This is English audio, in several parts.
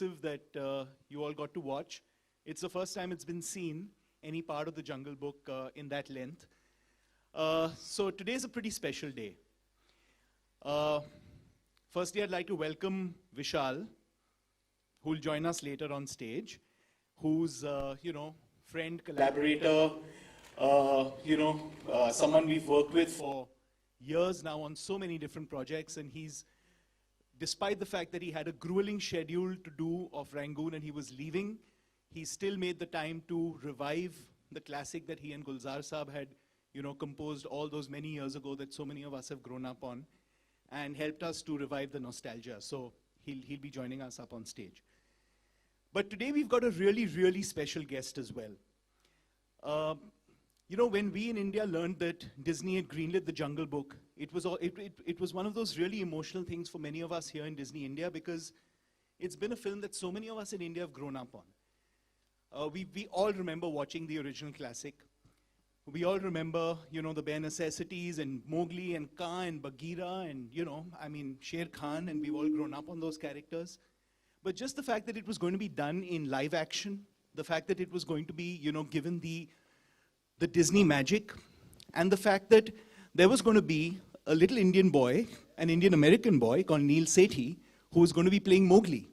that you all got to watch. It's the first time it's been seen, any part of the Jungle Book in that length. So today's a pretty special day. Firstly, I'd like to welcome Vishal, who will join us later on stage, who's, friend, collaborator, someone we've worked with for years now on so many different projects, and he's, despite the fact that he had a grueling schedule to do of Rangoon and he was leaving, he still made the time to revive the classic that he and Gulzar Saab had, composed all those many years ago that so many of us have grown up on, and helped us to revive the nostalgia. So he'll be joining us up on stage. But today we've got a really, really special guest as well. When we in India learned that Disney had greenlit the Jungle Book, it was one of those really emotional things for many of us here in Disney India, because it's been a film that so many of us in India have grown up on. We all remember watching the original classic. We all remember, the bare necessities and Mowgli and Kaa and Bagheera and, Sher Khan, and we've all grown up on those characters. But just the fact that it was going to be done in live action, the fact that it was going to be, given the Disney magic, and the fact that there was going to be a little Indian boy, an Indian-American boy called Neel Sethi, who was going to be playing Mowgli.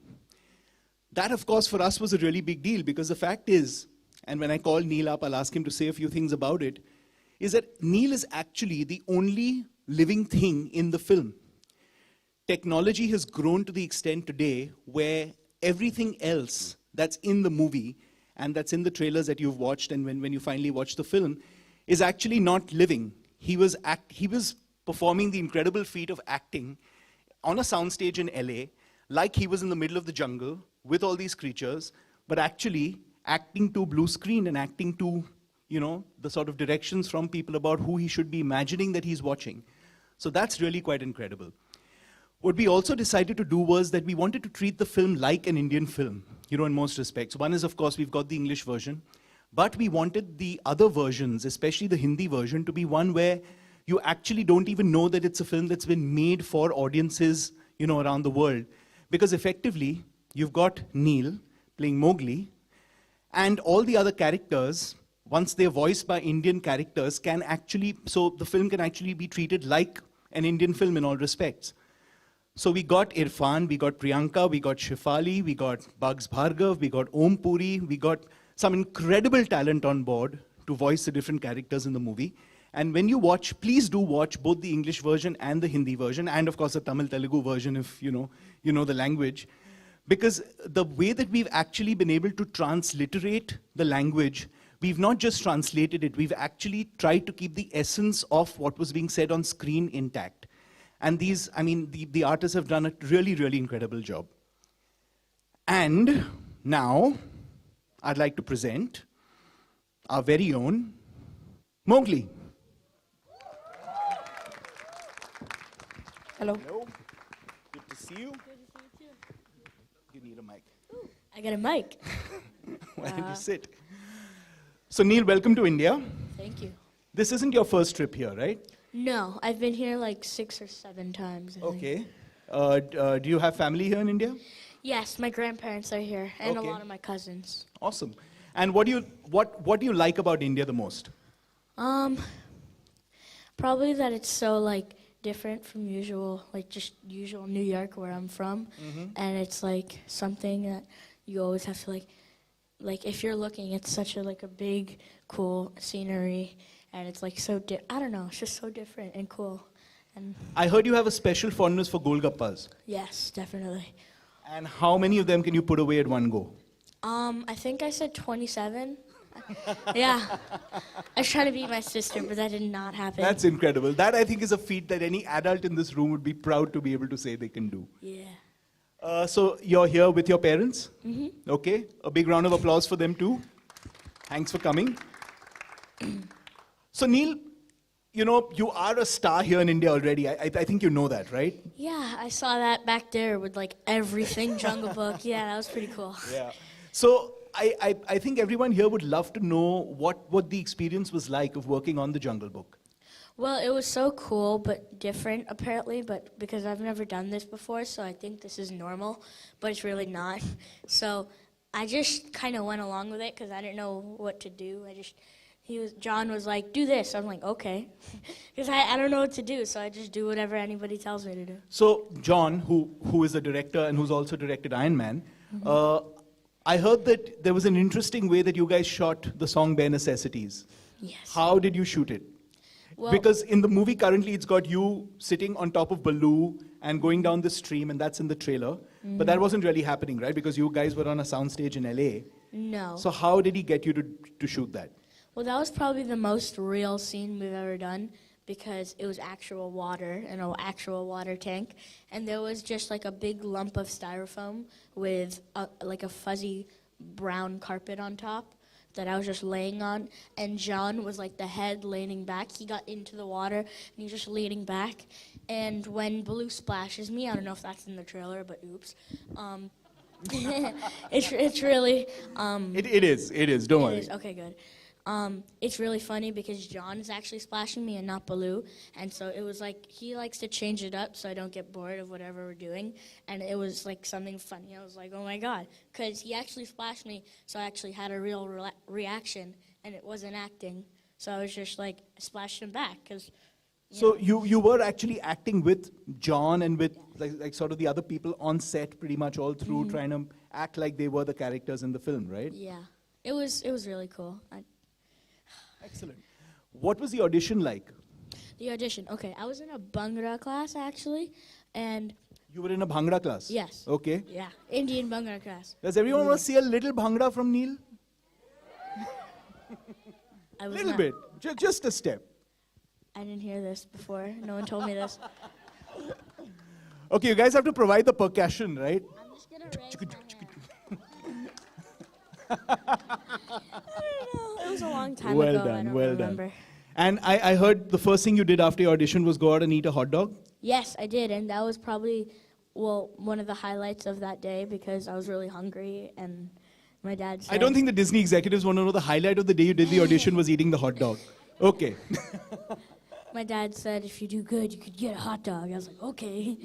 That, of course, for us was a really big deal, because the fact is, and when I call Neel up, I'll ask him to say a few things about it, is that Neel is actually the only living thing in the film. Technology has grown to the extent today where everything else that's in the movie and that's in the trailers that you've watched, and when you finally watch the film, is actually not living. He was performing the incredible feat of acting on a soundstage in LA, like he was in the middle of the jungle with all these creatures, but actually acting to blue screen and acting to, the sort of directions from people about who he should be imagining that he's watching. So that's really quite incredible. What we also decided to do was that we wanted to treat the film like an Indian film, in most respects. One is, of course, we've got the English version, but we wanted the other versions, especially the Hindi version, to be one where you actually don't even know that it's a film that's been made for audiences, around the world. Because effectively, you've got Neel playing Mowgli, and all the other characters, once they're voiced by Indian characters, so the film can actually be treated like an Indian film in all respects. So we got Irfan, we got Priyanka, we got Shefali, we got Bugs Bhargav, we got Om Puri, we got some incredible talent on board to voice the different characters in the movie. And when you watch, please do watch both the English version and the Hindi version, and of course the Tamil Telugu version if you know the language. Because the way that we've actually been able to transliterate the language, we've not just translated it, we've actually tried to keep the essence of what was being said on screen intact. And the artists have done a really, really incredible job. And now, I'd like to present our very own Mowgli. Hello. Hello. Good to see you. Good to see you too. You need a mic. Ooh, I got a mic. Why don't you sit? So Neel, welcome to India. Thank you. This isn't your first trip here, right? No, I've been here like 6 or 7 times. I think. Okay. Do you have family here in India? Yes, my grandparents are here, and Okay. a lot of my cousins. Awesome. And what do you like about India the most? Probably that it's so different from usual New York where I'm from, and it's something that you always have to if you're looking, it's such a big, cool scenery. And it's I don't know, it's just so different and cool. And I heard you have a special fondness for Golgappas. yes, definitely. And how many of them can you put away at one go? I think I said 27. Yeah. I was trying to beat my sister, but that did not happen. That's incredible. That, I think, is a feat that any adult in this room would be proud to be able to say they can do. Yeah. So you're here with your parents? Mm-hmm. Okay. A big round of applause for them too. Thanks for coming. So Neel, you are a star here in India already. I think you know that, right? Yeah, I saw that back there with everything Jungle Book. Yeah, that was pretty cool. Yeah. So I think everyone here would love to know what the experience was like of working on the Jungle Book. Well, it was so cool, but different apparently, but because I've never done this before, so I think this is normal, but it's really not. So I just kind of went along with it because I didn't know what to do. John was like, do this. I'm like, okay. Because I don't know what to do, so I just do whatever anybody tells me to do. So John, who is a director and who's also directed Iron Man, I heard that there was an interesting way that you guys shot the song Bare Necessities. Yes. How did you shoot it? Well, Because in the movie currently it's got you sitting on top of Baloo and going down the stream, and that's in the trailer. But that wasn't really happening, right? Because you guys were on a soundstage in LA. no. So how did he get you to shoot that? Well, that was probably the most real scene we've ever done because it was actual water in an actual water tank. And there was just like a big lump of styrofoam with like a fuzzy brown carpet on top that I was just laying on. And John was like the head leaning back. He got into the water and he was just leaning back. And when Baloo splashes me, I don't know if that's in the trailer, but oops. It's really... It is, don't worry. It is, okay, good. It's really funny because John is actually splashing me and not Baloo, and so it was like he likes to change it up so I don't get bored of whatever we're doing, and it was like something funny. I was like, oh my god, because he actually splashed me, so I actually had a real reaction, and it wasn't acting. So I was just like splashed him back because. So you were actually acting with John and with like sort of the other people on set pretty much all through, trying to act like they were the characters in the film, right? Yeah, it was really cool. Excellent. What was the audition like? The audition. Okay, I was in a Bhangra class actually, and You were in a Bhangra class? yes. Okay. Yeah, Indian Bhangra class. Does everyone want to see a little Bhangra from Neel? I A was little not- bit. Just a step. I didn't hear this before. No one told me this. Okay, you guys have to provide the percussion, right? I'm just gonna raise my hand. I don't know. It was a long time Well ago. done, I don't well remember. done. And I heard the first thing you did after your audition was go out and eat a hot dog? Yes, I did, and that was probably one of the highlights of that day because I was really hungry, and my dad said. I don't think the Disney executives want to know the highlight of the day you did the audition was eating the hot dog. Okay. My dad said, if you do good, you could get a hot dog. I was like, okay.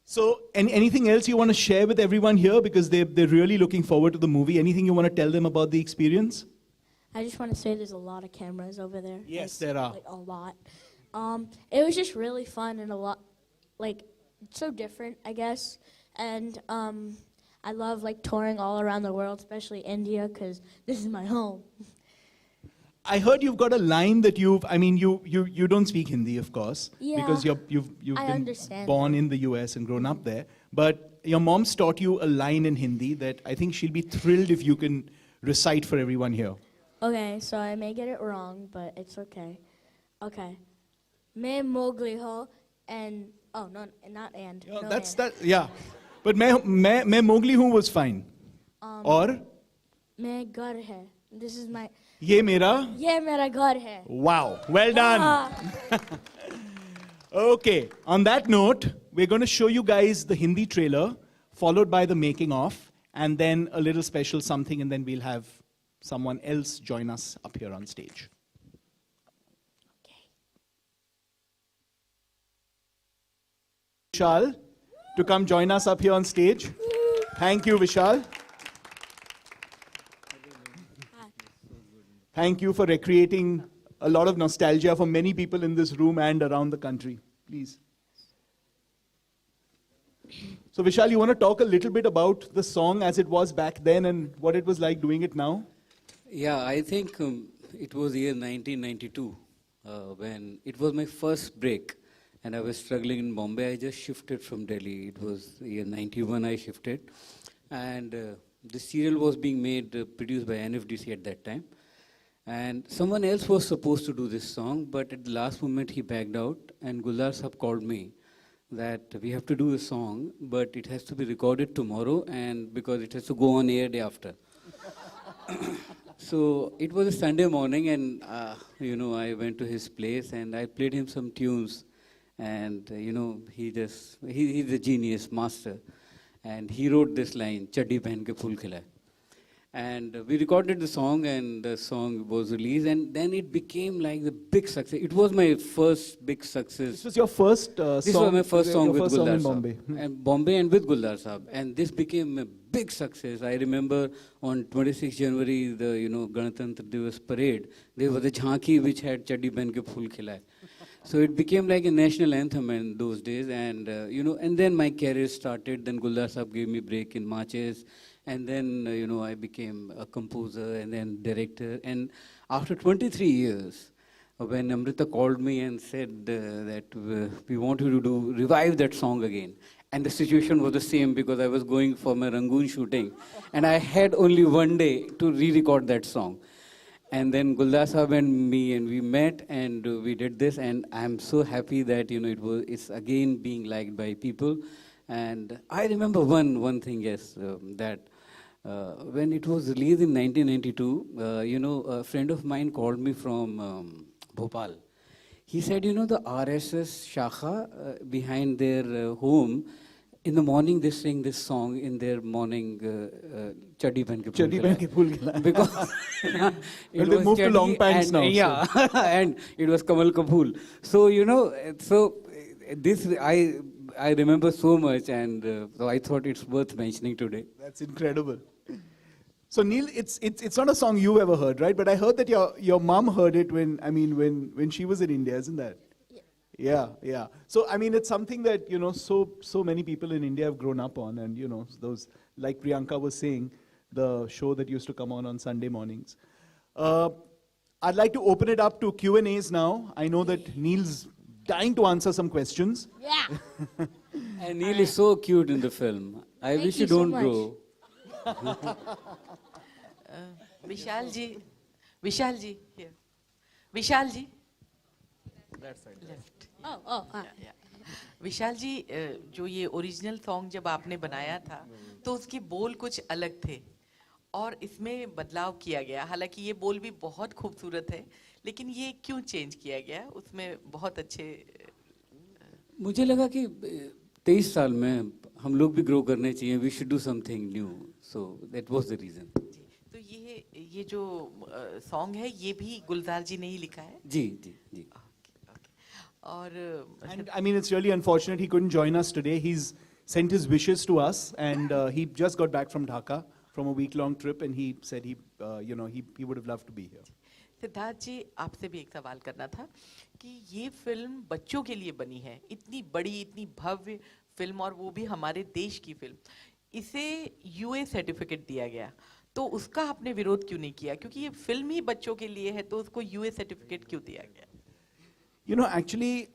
So, anything else you want to share with everyone here? Because they're really looking forward to the movie. Anything you want to tell them about the experience? I just want to say there's a lot of cameras over there. Yes, Like- there are. Like a lot. It was just really fun and a lot, like, so different, I guess. And I love, like, touring all around the world, especially India, because this is my home. I heard you've got a line that you don't speak Hindi, of course, Yeah, because you've I been understand born that. in the US and grown up there. But your mom's taught you a line in Hindi that I think she'll be thrilled if you can recite for everyone here. Okay, so I may get it wrong, but it's okay. Okay. Main Mowgli ho and oh no, not and. Yeah, no that's and. that. Yeah, but मैं Mowgli हूँ was fine. और Main ghar hai. This is my. ये मेरा. Ye mera ghar hai. Wow, well done. Ah. Okay, on that note, we're going to show you guys the Hindi trailer, followed by the making of, and then a little special something, and then we'll have someone else join us up here on stage. Vishal, to come join us up here on stage. Thank you, Vishal. Thank you for recreating a lot of nostalgia for many people in this room and around the country. Please. So Vishal, you want to talk a little bit about the song as it was back then and what it was like doing it now? Yeah, I think it was year 1992 when it was my first break and I was struggling in Bombay. I just shifted from Delhi. It was year 91 I shifted, and the serial was being made, produced by NFDC at that time. And someone else was supposed to do this song, but at the last moment he backed out, and Gulzar sahab called me that we have to do a song, but it has to be recorded tomorrow, and because it has to go on air day after. So it was a Sunday morning, and I went to his place and I played him some tunes, and he's a genius master, and he wrote this line, "Chaddi pehan ke phool khilaye." And we recorded the song, and the song was released, and then it became like the big success. It was my first big success. This was your first song? This was my first song your with first song Gulzar in Saab. Bombay. And Bombay and with Gulzar Saab. And this became a big success. I remember on 26 January, the Ganatantra Divas parade, there was a jhanki which had Chaddi Pehen ke Phool Khilaaye. So it became like a national anthem in those days. And, and then my career started. Then Gulzar Saab gave me break in marches. And then, I became a composer and then director. And after 23 years, when Amrita called me and said that we want you to revive that song again. And the situation was the same because I was going for my Rangoon shooting. And I had only one day to re-record that song. And then Gulzar Saab and me, and we met and we did this. And I'm so happy that, it's again being liked by people. And I remember one thing, yes, that when it was released in 1992, a friend of mine called me from Bhopal. He said, the RSS Shakha behind their home, in the morning they sing this song in their morning Chaddi Pehen ke Phool Khilaaye. Because Well, they moved to long pants now. Yeah, and it was Kamal Kapoor. So, this I remember so much, and so I thought it's worth mentioning today. That's incredible. So Neel, it's not a song you've ever heard, right? But I heard that your mom heard it when she was in India, isn't that? Yeah. So it's something that so many people in India have grown up on, and those, like Priyanka was saying, the show that used to come on Sunday mornings. I'd like to open it up to Q&As now. I know that Neel's dying to answer some questions. Yeah. And Neel is so cute in the film. I wish you you so don't much. grow. Vishal ji, here. Vishal ji. That side. Left. Oh. Yeah. विशाल जी जो ये original song जब आपने बनाया था तो उसके बोल कुछ अलग थे और इसमें बदलाव किया गया, हालांकि ये बोल भी बहुत खूबसूरत है, लेकिन ये क्यों चेंज किया गया? उसमें बहुत अच्छे मुझे लगा कि 23 साल में हम लोग भी ग्रो करने चाहिए. We should do something new. So that was the reason. तो ये जो सॉन्ग है ये भी गुलजार जी ने ही लिखा है? जी. And it's really unfortunate he couldn't join us today. He's sent his wishes to us, and he just got back from Dhaka from a week-long trip, and he said he would have loved to be here. Siddharth जी, आपसे भी एक सवाल करना था कि ये film बच्चों के लिए बनी है, इतनी बड़ी, इतनी भव्य फिल्म, और वो भी हमारे देश की फिल्म, इसे यूए सर्टिफिकेट दिया गया, तो उसका आपने विरोध क्यों नहीं किया? क्योंकि ये फिल्म ही बच्चों के लिए है, तो उसको यूए सर्टिफिकेट क्यों दिया गया? Actually,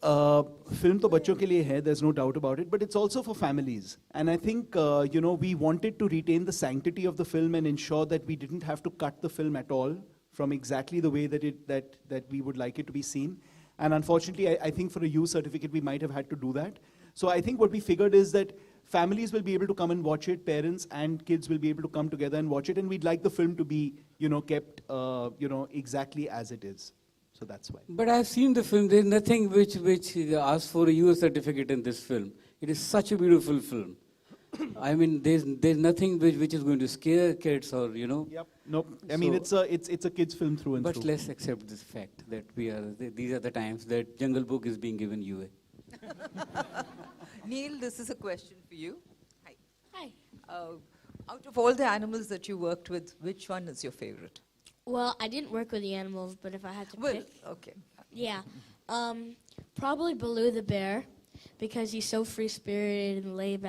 film to bachon ke liye hai, there's no doubt about it, but it's also for families. And I think, we wanted to retain the sanctity of the film and ensure that we didn't have to cut the film at all from exactly the way that we would like it to be seen. And unfortunately, I think for a U certificate, we might have had to do that. So I think what we figured is that families will be able to come and watch it, parents and kids will be able to come together and watch it, and we'd like the film to be, kept, exactly as it is. So that's why. But I've seen the film. There's nothing which asks for a US certificate in this film. It is such a beautiful film. There's nothing which is going to scare kids or Yep. Nope. It's a kids' film through and But through. let's accept this fact that these are the times that Jungle Book is being given UA. Neel, this is a question for you. Hi. Hi. Out of all the animals that you worked with, which one is your favorite? Well, I didn't work with the animals, but if I had to pick, Okay. yeah, probably Baloo the bear, because he's so free-spirited and laid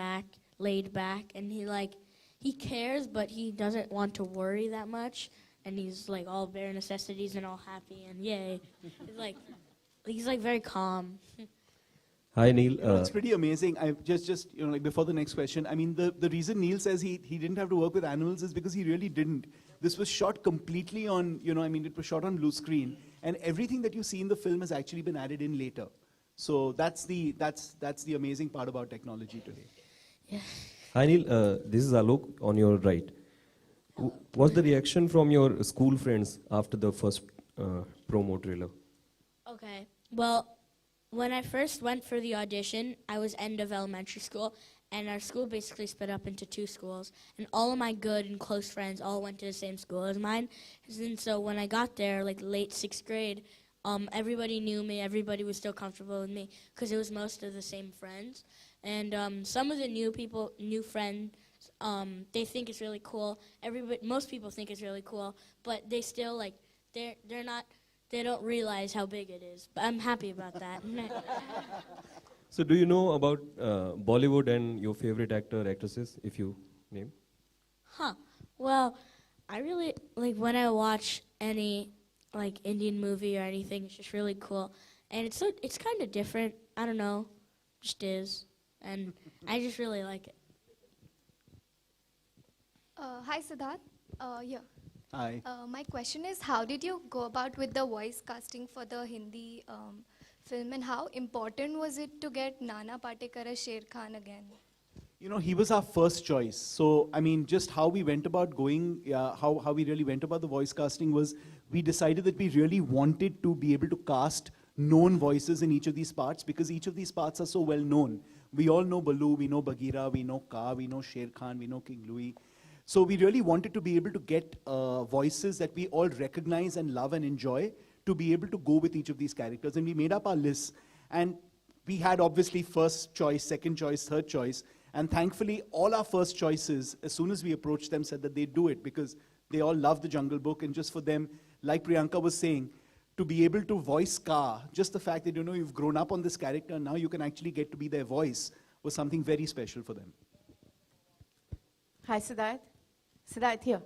back, and he cares, but he doesn't want to worry that much, and he's like all bare necessities and all happy and yay. He's very calm. Hi, Neel. It's pretty amazing. I just before the next question, the reason Neel says he didn't have to work with animals is because he really didn't. This was shot completely on, it was shot on blue screen, and everything that you see in the film has actually been added in later. So that's the amazing part about technology today. Yeah. Hi, Neel. This is Alok on your right. What's the reaction from your school friends after the first promo trailer? Okay. Well, when I first went for the audition, I was end of elementary school, and our school basically split up into 2 schools, and all of my good and close friends all went to the same school as mine. And so when I got there, like late 6th grade, everybody knew me, everybody was still comfortable with me, because it was most of the same friends. And some of the new friends, they think it's really cool. Most people think it's really cool, but they still like, they don't realize how big it is. But I'm happy about that. So do you know about Bollywood and your favorite actor, actresses, if you name? Well, I really, like when I watch any like Indian movie or anything, it's just really cool. And it's kind of different. I don't know, just is. And I just really like it. Hi, Siddharth. Yeah. Hi. My question is, how did you go about with the voice casting for the Hindi film, and how important was it to get Nana Patekar as Sher Khan again? You know, he was our first choice. So, I mean, just how we went about going, how we really went about the voice casting was, we decided that we really wanted to be able to cast known voices in each of these parts, because each of these parts are so well known. We all know Balu, we know Bagheera, we know Ka, we know Sher Khan, we know King Louis. So we really wanted to be able to get voices that we all recognize and love and enjoy, to be able to go with each of these characters. And we made up our lists. And we had obviously first choice, second choice, third choice. And thankfully, all our first choices, as soon as we approached them, said that they'd do it, because they all love the Jungle Book. And just for them, like Priyanka was saying, to be able to voice Ka, just the fact that, you know, you've grown up on this character, now you can actually get to be their voice, was something very special for them. Hi, Siddharth. Siddharth here.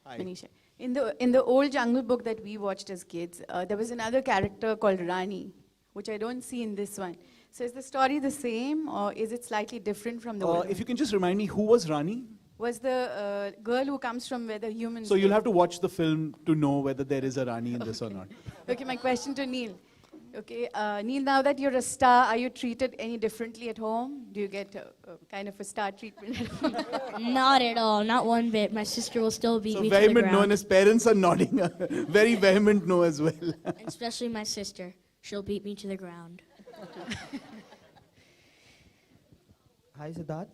Hi. Manisha. In the old Jungle Book that we watched as kids, there was another character called Rani, which I don't see in this one. So is the story the same, or is it slightly different from the old If you can just remind me, who was Rani? Was the girl who comes from where the humans So you'll live. have to watch the film to know whether there is a Rani in this or not. Okay, my question to Neel. Okay, Neel, now that you're a star, are you treated any differently at home? Do you get a kind of a star treatment at home? Not at all, not one bit. My sister will still beat So me to the vehement no, and ground. his parents are nodding. Very vehement no as well. And especially my sister. She'll beat me to the ground. Hi Siddharth.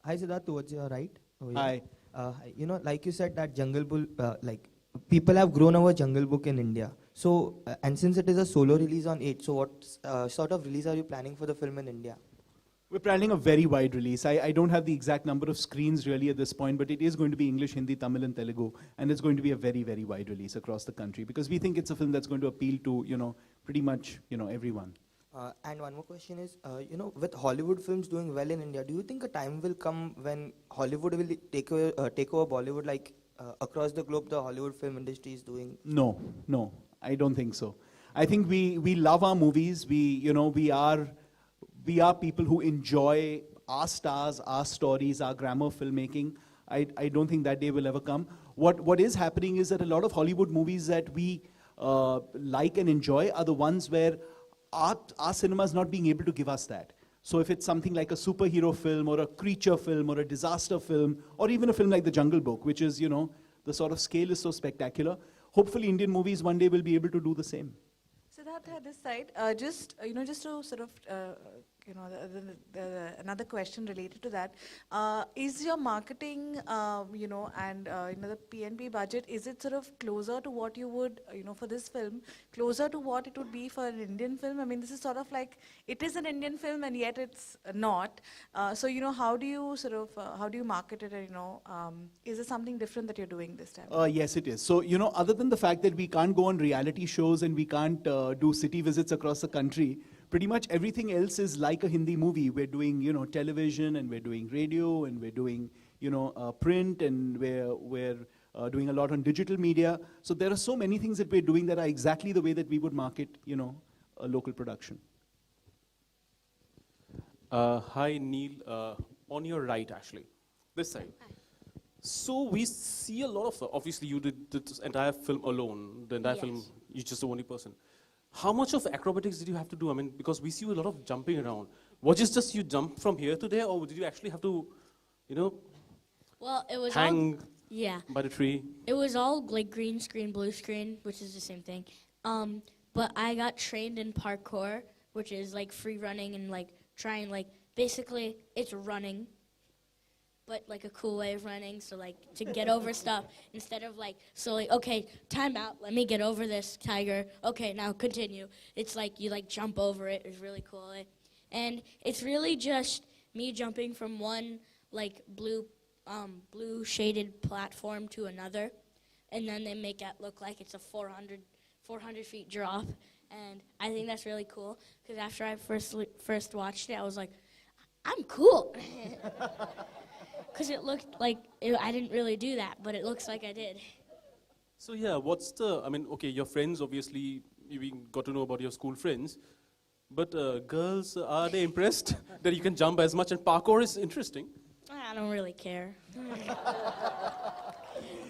Hi Siddharth, towards your right. Over here. Hi. You know, like you said that Jungle Book, like people have grown our Jungle Book in India. So, and since it is a solo release on 8, so what sort of release are you planning for the film in India? We're planning a very wide release. I don't have the exact number of screens really at this point, but it is going to be English, Hindi, Tamil and Telugu. And it's going to be a very, very wide release across the country, because we think it's a film that's going to appeal to, you know, pretty much, you know, everyone. And one more question is, you know, with Hollywood films doing well in India, do you think a time will come when Hollywood will take over Bollywood, like across the globe the Hollywood film industry is doing? No, I don't think so. I think we love our movies. We are people who enjoy our stars, our stories, our grammar filmmaking. I don't think that day will ever come. What is happening is that a lot of Hollywood movies that we like and enjoy are the ones where our cinema is not being able to give us that. So if it's something like a superhero film or a creature film or a disaster film, or even a film like The Jungle Book, which is, you know, the sort of scale is so spectacular, hopefully Indian movies one day will be able to do the same. Siddharth, at this side, just to sort of, another question related to that, is your marketing, and the PNP budget, is it sort of closer to what you would, for this film, closer to what it would be for an Indian film? I mean, this is sort of like, it is an Indian film and yet it's not. So, how do you sort of, how do you market it? Is there something different that you're doing this time? Yes, it is. So, other than the fact that we can't go on reality shows and we can't do city visits across the country, pretty much everything else is like a Hindi movie. We're doing, television, and we're doing radio, and we're doing, print, and we're doing a lot on digital media. So there are so many things that we're doing that are exactly the way that we would market, a local production. Hi, Neel. On your right, actually. This side. Hi. So we see a lot of, obviously you did this entire film alone, the entire film, Yes. you're just the only person. How much of acrobatics did you have to do? I mean, because we see a lot of jumping around. Was it just you jump from here to there, or did you actually have to, Well, it was hang all, yeah. by the tree? It was all like green screen, blue screen, which is the same thing. But I got trained in parkour, which is like free running and like trying like basically it's running, but like a cool way of running. So like to get over stuff instead of like slowly, okay, time out, let me get over this tiger. Okay, now continue. It's like you like jump over it. It's really cool. And it's really just me jumping from one like blue shaded platform to another. And then they make it look like it's a 400 feet drop. And I think that's really cool because after I first watched it, I was like, I'm cool. Because it looked like I didn't really do that, but it looks like I did. So yeah, what's the, I mean, okay, your friends, obviously, we got to know about your school friends, but girls, are they impressed that you can jump as much? And parkour is interesting. I don't really care.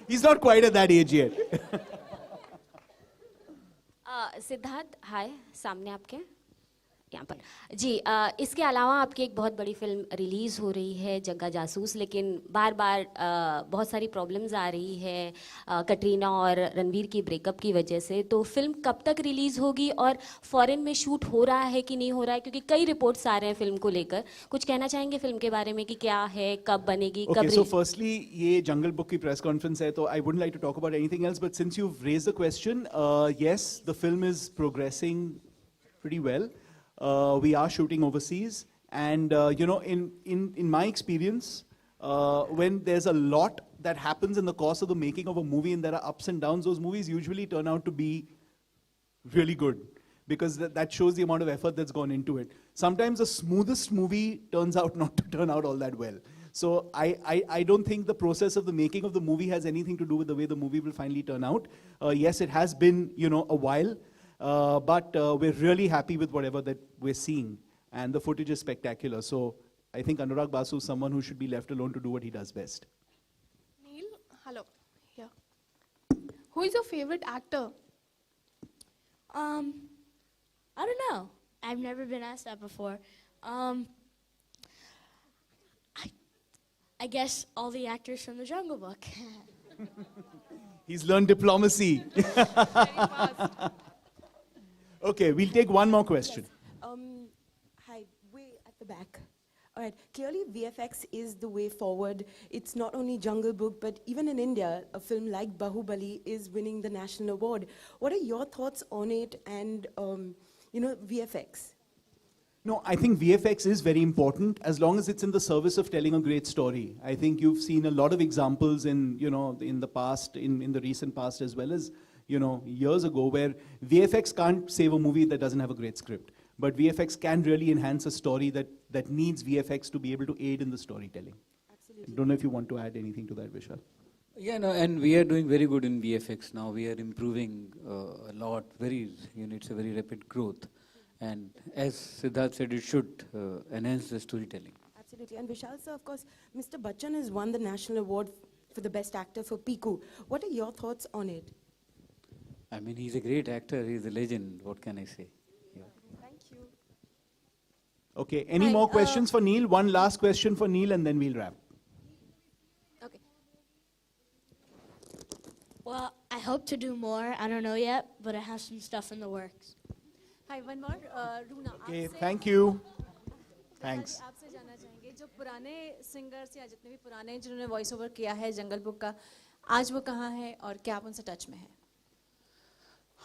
He's not quite at that age yet. Siddharth हाय सामने आपके यहाँ पर जी इसके अलावा आपकी एक बहुत बड़ी फिल्म रिलीज़ हो रही है जग्गा जासूस लेकिन बार बार बहुत सारी प्रॉब्लम्स आ रही है कटरीना और रणवीर की ब्रेकअप की वजह से तो फिल्म कब तक रिलीज़ होगी और फॉरेन में शूट हो रहा है कि नहीं हो रहा है क्योंकि कई रिपोर्ट्स आ रहे हैं फिल्म को लेकर कुछ कहना चाहेंगे फिल्म के बारे में कि क्या है कब बनेगी कब so firstly ये जंगल बुक की प्रेस कॉन्फ्रेंस है तो I wouldn't like to talk about anything else but since you've raised the question yes the film is progressing pretty well. We are shooting overseas, and you know, in my experience, when there's a lot that happens in the course of the making of a movie, and there are ups and downs, those movies usually turn out to be really good because that shows the amount of effort that's gone into it. Sometimes the smoothest movie turns out not to turn out all that well. So I don't think the process of the making of the movie has anything to do with the way the movie will finally turn out. Yes, it has been a while. But we're really happy with whatever that we're seeing. And the footage is spectacular. So I think Anurag Basu is someone who should be left alone to do what he does best. Neel, hello. Yeah. Who is your favorite actor? I don't know. I've never been asked that before. I guess all the actors from the Jungle Book. He's learned diplomacy. Okay, we'll take one more question. Yes. Hi, way at the back. All right, clearly VFX is the way forward. It's not only Jungle Book, but even in India, a film like Bahubali is winning the national award. What are your thoughts on it and, VFX? No, I think VFX is very important as long as it's in the service of telling a great story. I think you've seen a lot of examples in the past, in the recent past as well as years ago where VFX can't save a movie that doesn't have a great script. But VFX can really enhance a story that needs VFX to be able to aid in the storytelling. Absolutely. I don't know if you want to add anything to that, Vishal. Yeah, no, and we are doing very good in VFX now. We are improving a lot. It's a very rapid growth. And as Siddharth said, it should enhance the storytelling. Absolutely. And Vishal sir, of course, Mr. Bachchan has won the national award for the best actor for Piku. What are your thoughts on it? I mean, he's a great actor. He's a legend. What can I say? Yeah. Thank you. Okay, any more questions for Neel? One last question for Neel and then we'll wrap. Okay. Well, I hope to do more. I don't know yet, but I have some stuff in the works. Hi, one more. Runa. Okay, thank you. Thanks. आपसे जानना चाहेंगे जो पुराने singers या जितने भी पुराने जिन्होंने वॉइस ओवर किया है जंगल बुक का आज वो कहाँ है और क्या आप उनसे टच में हैं?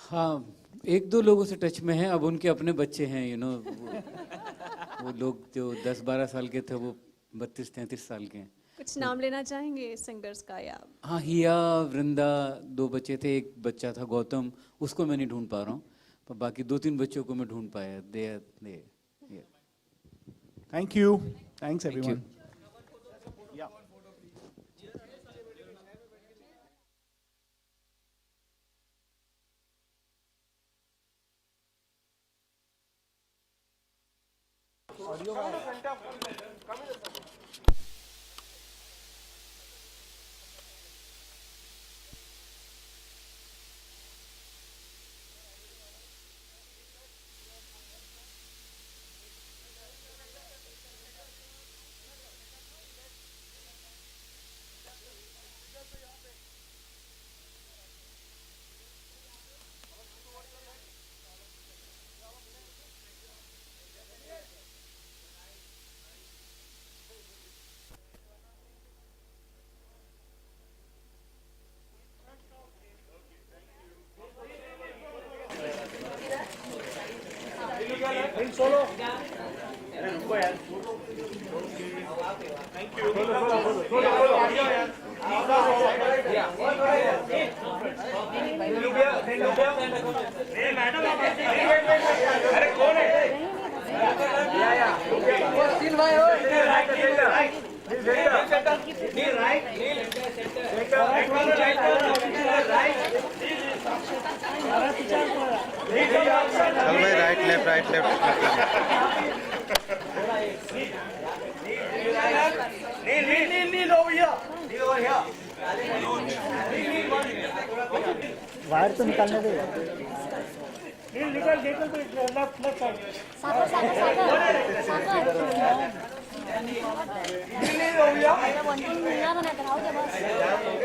हाँ, एक दो लोगों से टच में है. अब उनके अपने बच्चे हैं, वो लोग जो 10-12 साल के थे वो 32-33 साल के हैं. कुछ नाम लेना चाहेंगे सिंगर्स का या? हाँ, हिया, वृंदा, 2 बच्चे थे. एक बच्चा था गौतम, उसको मैं नहीं ढूंढ पा रहा हूँ. पर बाकी 2-3 बच्चों को मैं ढूंढ पाया. Thank you. Thanks, everyone. Thank you. चल भाई right left right left Neel over here. Neel over here. Wire तो निकालने दे। Neel little bit left side. Sagar Sagar Sagar Sagar Neel over here. मला 1 2 मिळणार नाही तर राहू दे बस सागर